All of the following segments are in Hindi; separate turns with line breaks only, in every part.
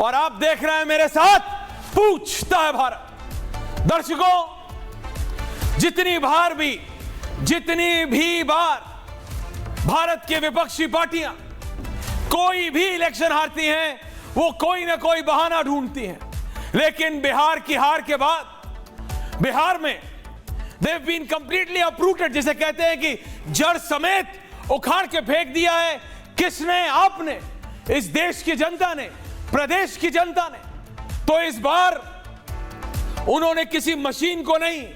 और आप देख रहे हैं मेरे साथ, पूछता है भारत। दर्शकों, जितनी भी बार भारत की विपक्षी पार्टियां कोई भी इलेक्शन हारती हैं, वो कोई ना कोई बहाना ढूंढती हैं, लेकिन बिहार की हार के बाद बिहार में they've been completely uprooted, जिसे कहते हैं कि जड़ समेत उखाड़ के फेंक दिया है। किसने? आपने, इस देश की जनता ने, प्रदेश की जनता ने। तो इस बार उन्होंने किसी मशीन को नहीं,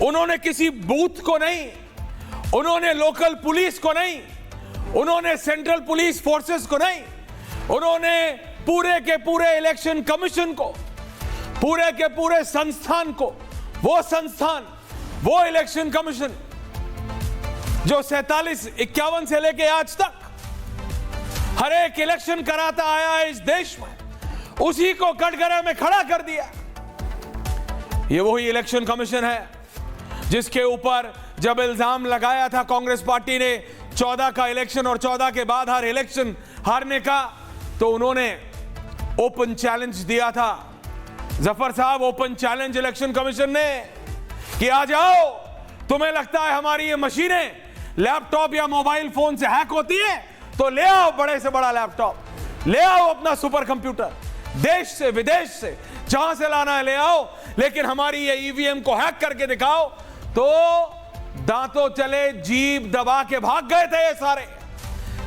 उन्होंने किसी बूथ को नहीं, उन्होंने लोकल पुलिस को नहीं, उन्होंने सेंट्रल पुलिस फोर्सेस को नहीं, उन्होंने पूरे के पूरे इलेक्शन कमीशन को, पूरे के पूरे संस्थान को, वो संस्थान, वो इलेक्शन कमीशन जो 47-51 से लेके आज तक हर एक इलेक्शन कराता आया है इस देश में, उसी को कटघरे में खड़ा कर दिया। ये वही इलेक्शन कमीशन है जिसके ऊपर जब इल्जाम लगाया था कांग्रेस पार्टी ने 14 का इलेक्शन और 14 के बाद हर इलेक्शन हारने का, तो उन्होंने ओपन चैलेंज दिया था। जफर साहब, ओपन चैलेंज इलेक्शन कमीशन ने कि आ जाओ, तुम्हें लगता है हमारी ये मशीनें लैपटॉप या मोबाइल फोन से हैक होती है, तो ले आओ बड़े से बड़ा लैपटॉप, ले आओ अपना सुपर कंप्यूटर, देश से विदेश से जहां से लाना है ले आओ, लेकिन हमारी ये ईवीएम को हैक करके दिखाओ। तो दांतों चले जीभ दबा के भाग गए थे ये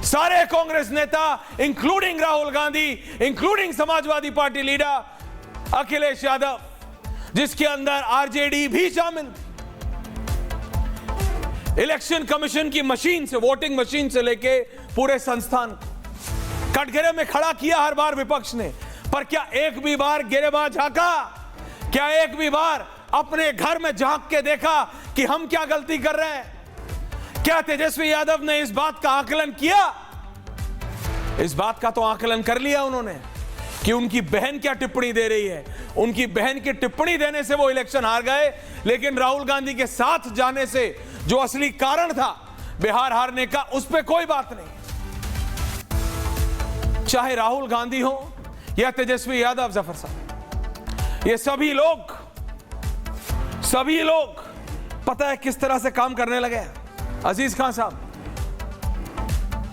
सारे कांग्रेस नेता, including Rahul Gandhi, including Samajwadi party leader Akhilesh Yadav, जिसके अंदर आरजेडी भी शामिल थी। इलेक्शन कमीशन की मशीन से, वोटिंग मशीन से लेके पूरे संस्थान को कटघरे में खड़ा किया हर बार विपक्ष ने। पर क्या एक भी बार गिरेबाज झांका? क्या एक भी बार अपने घर में झांक के देखा कि हम क्या गलती कर रहे हैं? क्या तेजस्वी यादव ने इस बात का आकलन किया? इस बात का तो आकलन कर लिया उन्होंने कि उनकी बहन क्या टिप्पणी दे रही है। उनकी बहन की टिप्पणी देने से वो इलेक्शन हार गए, लेकिन राहुल गांधी के साथ जाने से जो असली कारण था बिहार हारने का, उस पर कोई बात नहीं। चाहे राहुल गांधी हो या तेजस्वी यादव, जफर साहब, ये सभी लोग पता है किस तरह से काम करने लगे हैं। अजीज खान साहब,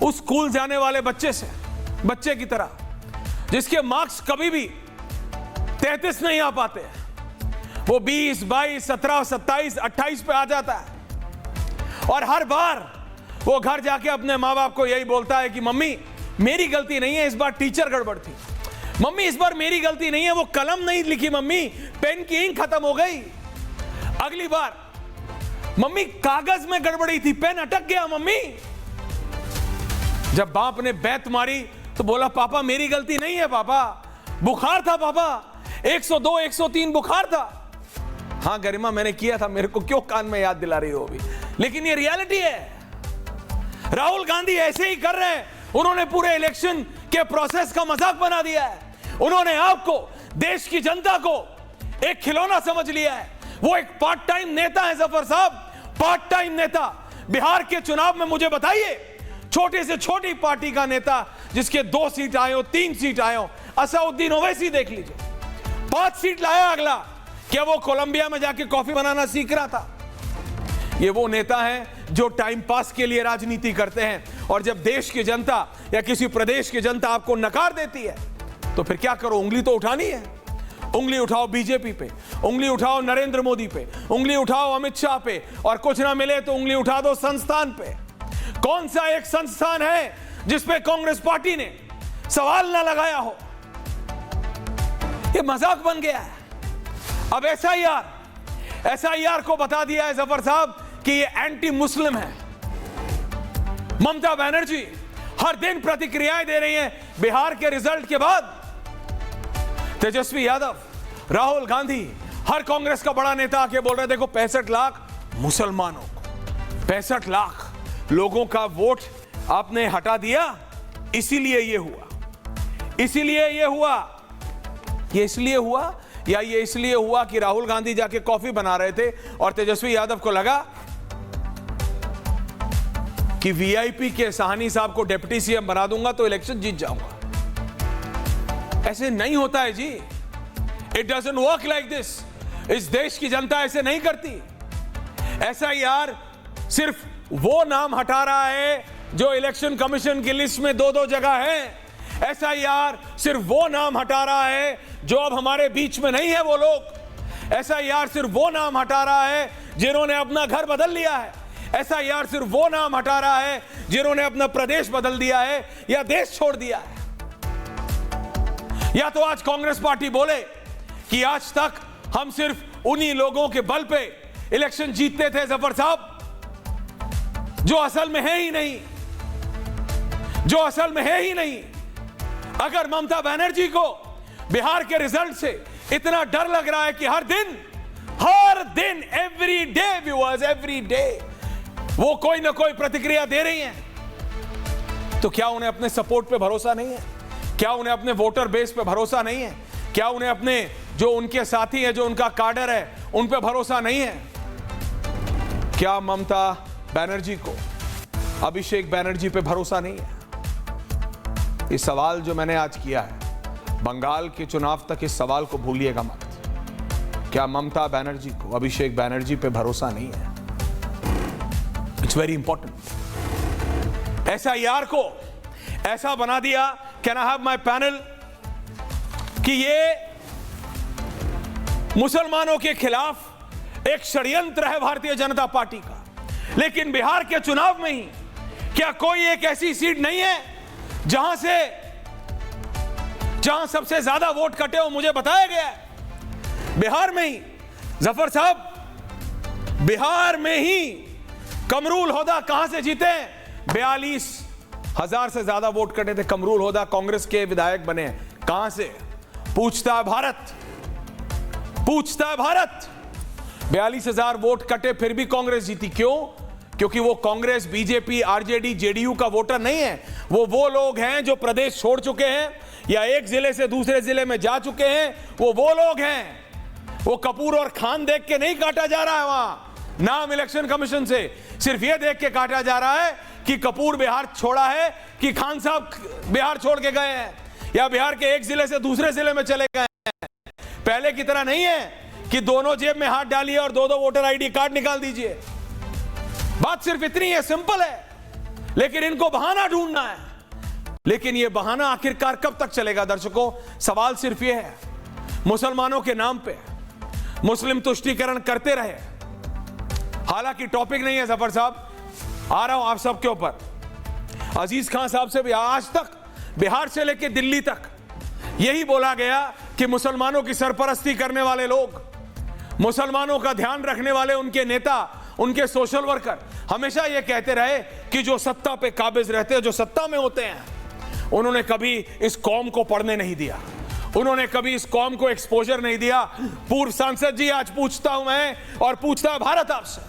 उस स्कूल जाने वाले बच्चे की तरह जिसके मार्क्स कभी भी 33 नहीं आ पाते, वो 20, 22, 17, 27, 28 पे आ जाता है, और हर बार वो घर जाके अपने माँ बाप को यही बोलता है कि मम्मी मेरी गलती नहीं है, इस बार टीचर गड़बड़ थी, मम्मी इस बार मेरी गलती नहीं है, वो कलम नहीं लिखी मम्मी, पेन की इंक खत्म हो गई, अगली बार मम्मी कागज में गड़बड़ी थी, पेन अटक गया मम्मी। जब बाप ने बैत मारी तो बोला पापा मेरी गलती नहीं है पापा, बुखार था पापा, 102 103 बुखार था। हाँ गरिमा मैंने किया था, मेरे को क्यों कान में याद दिला रही हो अभी, लेकिन ये रियलिटी है। राहुल गांधी ऐसे ही कर रहे हैं, उन्होंने पूरे इलेक्शन के प्रोसेस का मजाक बना दिया है। उन्होंने आपको, देश की जनता को एक खिलौना समझ लिया है। वो एक पार्ट टाइम नेता है जफर साहब, पार्ट टाइम नेता। बिहार के चुनाव में मुझे बताइए, छोटे से छोटी पार्टी का नेता जिसके 2 सीट आए हो, 3 सीट आए हो, असउद्दीन ओवैसी देख लीजिए, 5 सीट लाया अगला। क्या वो कोलंबिया में जाके कॉफी बनाना सीख रहा था? ये वो नेता हैं जो टाइम पास के लिए राजनीति करते हैं, और जब देश की जनता या किसी प्रदेश की जनता आपको नकार देती है तो फिर क्या करो? उंगली तो उठानी है। उंगली उठाओ बीजेपी पे, उंगली उठाओ नरेंद्र मोदी पे, उंगली उठाओ अमित शाह पे, और कुछ ना मिले तो उंगली उठा दो संस्थान पे। कौन सा एक संस्थान है जिसपे कांग्रेस पार्टी ने सवाल ना लगाया हो? ये मजाक बन गया है। अब एसआईआर को बता दिया है जफर साहब कि ये एंटी मुस्लिम है। ममता बनर्जी हर दिन प्रतिक्रियाएं दे रही हैं बिहार के रिजल्ट के बाद। तेजस्वी यादव, राहुल गांधी, हर कांग्रेस का बड़ा नेता आके बोल रहे देखो 65 लाख मुसलमानों को, 65 लाख लोगों का वोट आपने हटा दिया, इसीलिए ये हुआ। ये इसलिए हुआ या ये इसलिए हुआ कि राहुल गांधी जाके कॉफी बना रहे थे और तेजस्वी यादव को लगा कि वीआईपी के साहनी साहब को डिप्टी सीएम बना दूंगा तो इलेक्शन जीत जाऊंगा। ऐसे नहीं होता है जी। It doesn't work like this. इस देश की जनता ऐसे नहीं करती। एसआईआर सिर्फ वो नाम हटा रहा है जो इलेक्शन कमीशन की लिस्ट में दो दो जगह है। एसआईआर सिर्फ वो नाम हटा रहा है जो अब हमारे बीच में नहीं है वो लोग। एसआईआर सिर्फ वो नाम हटा रहा है जिन्होंने अपना घर बदल लिया है। एसआईआर सिर्फ वो नाम हटा रहा है जिन्होंने अपना प्रदेश बदल दिया है या देश छोड़ दिया है। या तो आज कांग्रेस पार्टी बोले कि आज तक हम सिर्फ उन्हीं लोगों के बल पे इलेक्शन जीतते थे जफर साहब, जो असल में है ही नहीं, जो असल में है ही नहीं। अगर ममता बनर्जी को बिहार के रिजल्ट से इतना डर लग रहा है कि हर दिन every day viewers, every day वो कोई ना कोई प्रतिक्रिया दे रही हैं, तो क्या उन्हें अपने सपोर्ट पे भरोसा नहीं है? क्या उन्हें अपने वोटर बेस पे भरोसा नहीं है? क्या उन्हें अपने जो उनके साथी है, जो उनका काडर है, उन पे भरोसा नहीं है? क्या ममता बनर्जी को, अभिषेक बनर्जी पे भरोसा नहीं है? इस सवाल जो मैंने आज किया है, बंगाल के चुनाव तक इस सवाल को भूलिएगा मत। क्या ममता बनर्जी को, अभिषेक बनर्जी पे भरोसा नहीं है? It's very important. एसआईआर को ऐसा बना दिया, can I have my panel, कि ये मुसलमानों के खिलाफ एक षड्यंत्र है भारतीय जनता पार्टी का। लेकिन बिहार के चुनाव में ही क्या कोई एक ऐसी सीट नहीं है जहां सबसे ज्यादा वोट कटे हो? मुझे बताया गया है बिहार में ही, जफर साहब, बिहार में ही कमरूल होदा कहां से जीते? 42,000 से ज्यादा वोट कटे थे। कमरूल होदा कांग्रेस के विधायक बने। कहां से? पूछता है भारत, पूछता है भारत। 42,000 वोट कटे, फिर भी कांग्रेस जीती। क्यों? क्योंकि वो कांग्रेस, बीजेपी, आरजेडी, जेडीयू का वोटर नहीं है। वो लोग हैं जो प्रदेश छोड़ चुके हैं या एक जिले से दूसरे जिले में जा चुके हैं। वो लोग हैं। वो कपूर और खान देख के नहीं काटा जा रहा है वहां नाम इलेक्शन कमीशन से। सिर्फ ये देख के काटा जा रहा है कि कपूर बिहार छोड़ा है कि खान साहब बिहार छोड़ के गए हैं या बिहार के एक जिले से दूसरे जिले में चले गए हैं। पहले की तरह नहीं है कि दोनों जेब में हाथ डालिए और दो वोटर आईडी कार्ड निकाल दीजिए। बात सिर्फ इतनी है, सिंपल है। लेकिन इनको बहाना ढूंढना है। लेकिन यह बहाना आखिरकार कब तक चलेगा? दर्शकों, सवाल सिर्फ यह है, मुसलमानों के नाम पे मुस्लिम तुष्टीकरण करते रहे। हालांकि टॉपिक नहीं है जफर साहब, आ रहा हूं आप सबके ऊपर। अजीज खान साहब से भी आज तक बिहार से लेकर दिल्ली तक यही बोला गया कि मुसलमानों की सरपरस्ती करने वाले लोग, मुसलमानों का ध्यान रखने वाले उनके नेता, उनके सोशल वर्कर हमेशा यह कहते रहे कि जो सत्ता पे काबिज रहते हैं, जो सत्ता में होते हैं, उन्होंने कभी इस कौम को पढ़ने नहीं दिया, उन्होंने कभी इस कौम को एक्सपोजर नहीं दिया। पूर्व सांसद जी, आज पूछता हूं मैं और पूछता है भारत आपसे,